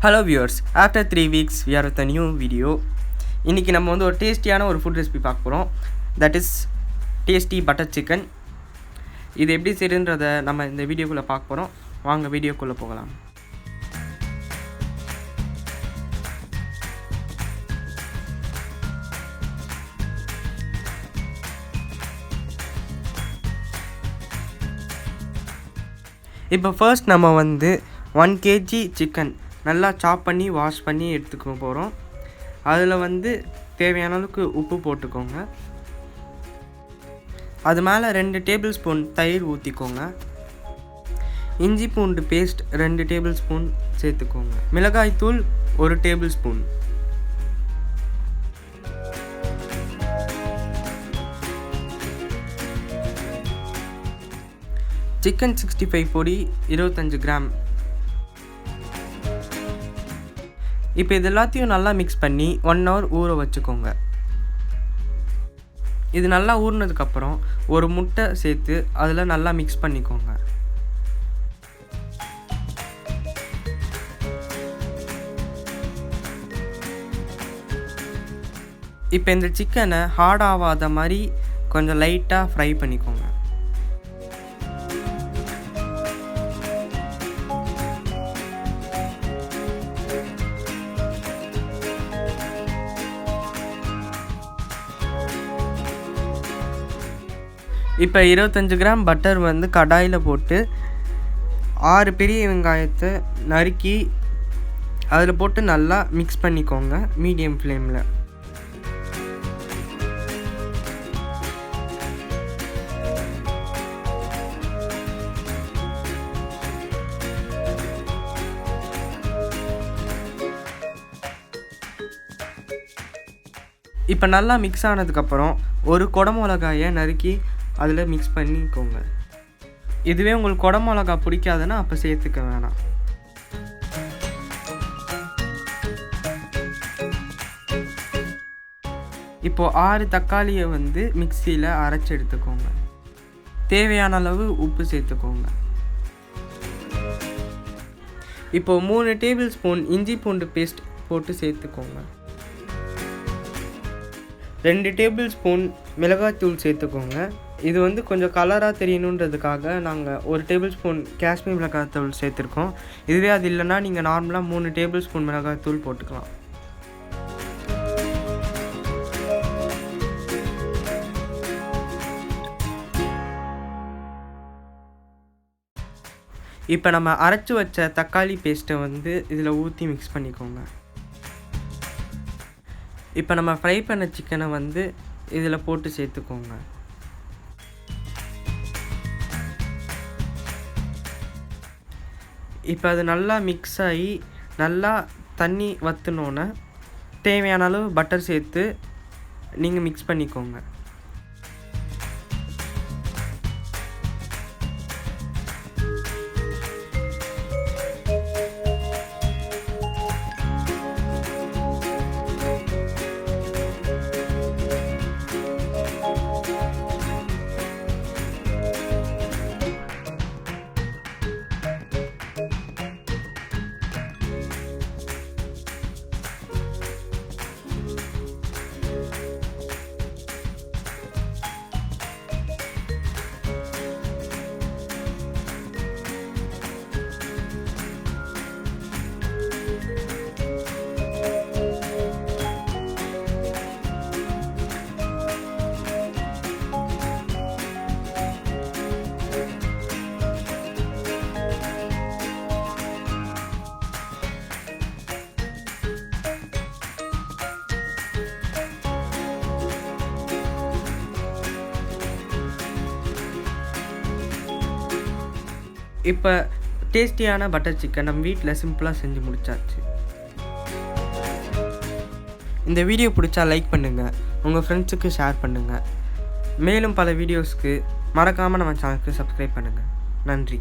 Hello viewers, after 3 weeks we are with a new video. இன்னைக்கு நம்ம ஒரு டேஸ்டியான ஒரு ஃபுட் ரெசிபி பார்க்க போறோம். That is tasty butter chicken. இது எப்படி செய்யறதுன்றத நம்ம இந்த வீடியோக்குள்ள பார்க்க போறோம். வாங்க வீடியோக்குள்ள போகலாம். இப்போ ஃபர்ஸ்ட் நம்ம 1 kg சிக்கன் நல்லா சாப் பண்ணி வாஷ் பண்ணி எடுத்துக்க போகிறோம். அதில் தேவையான அளவுக்கு உப்பு போட்டுக்கோங்க. அது மேலே 2 டேபிள் ஸ்பூன் தயிர் ஊற்றிக்கோங்க. இஞ்சி பூண்டு பேஸ்ட் 2 டேபிள் ஸ்பூன் சேர்த்துக்கோங்க. மிளகாய் தூள் 1 டேபிள் ஸ்பூன். சிக்கன் 65 பொடி 25 கிராம். இப்போ இது எல்லாத்தையும் நல்லா மிக்ஸ் பண்ணி 1 hour ஊற வச்சுக்கோங்க. இது நல்லா ஊறினதுக்கப்புறம் ஒரு முட்டை சேர்த்து அதில் நல்லா மிக்ஸ் பண்ணிக்கோங்க. இப்போ இந்த சிக்கனை ஹார்ட் ஆகாத மாதிரி கொஞ்சம் லைட்டாக ஃப்ரை பண்ணிக்கோங்க. இப்போ 25 கிராம் பட்டர் கடாயில் போட்டு 6 பெரிய வெங்காயத்தை நறுக்கி அதில் போட்டு நல்லா மிக்ஸ் பண்ணிக்கோங்க மீடியம் ஃப்ளேமில். இப்போ நல்லா மிக்ஸ் ஆனதுக்கப்புறம் ஒரு குடமிளகாயை நறுக்கி அதில் மிக்ஸ் பண்ணிக்கோங்க. இதுவே உங்களுக்கு குடமிளகா பிடிக்காதுன்னா அப்போ சேர்த்துக்க வேணாம். இப்போது 6 தக்காளியை மிக்சியில் அரைச்சி எடுத்துக்கோங்க. தேவையான அளவு உப்பு சேர்த்துக்கோங்க. இப்போது 3 டேபிள் ஸ்பூன் இஞ்சி பூண்டு பேஸ்ட் போட்டு சேர்த்துக்கோங்க. 2 டேபிள் ஸ்பூன் மிளகாய்த்தூள் சேர்த்துக்கோங்க. இது கொஞ்சம் கலராக தெரியணுன்றதுக்காக நாங்கள் 1 டேபிள் ஸ்பூன் காஷ்மீர் மிளகாய்த்தூள் சேர்த்துருக்கோம். இதுவே அது இல்லைன்னா நீங்கள் நார்மலாக 3 டேபிள் ஸ்பூன் மிளகாய்த்தூள் போட்டுக்கலாம். இப்போ நம்ம அரைச்சி வச்ச தக்காளி பேஸ்ட்டை இதில் ஊற்றி மிக்ஸ் பண்ணிக்கோங்க. இப்போ நம்ம ஃப்ரை பண்ண சிக்கனை இதில் போட்டு சேர்த்துக்கோங்க. இப்போ அது நல்லா மிக்ஸ் ஆகி நல்லா தண்ணி வற்றினோன்னே தேவையான அளவு பட்டர் சேர்த்து நீங்கள் மிக்ஸ் பண்ணிக்கோங்க. இப்போ டேஸ்டியான பட்டர் சிக்கன் நம்ம வீட்டில் சிம்பிளாக செஞ்சு முடிச்சாச்சு. இந்த வீடியோ பிடிச்சா லைக் பண்ணுங்கள், உங்கள் ஃப்ரெண்ட்ஸுக்கு ஷேர் பண்ணுங்கள். மேலும் பல வீடியோஸ்க்கு மறக்காமல் நம்ம சேனலுக்கு சப்ஸ்கிரைப் பண்ணுங்கள். நன்றி.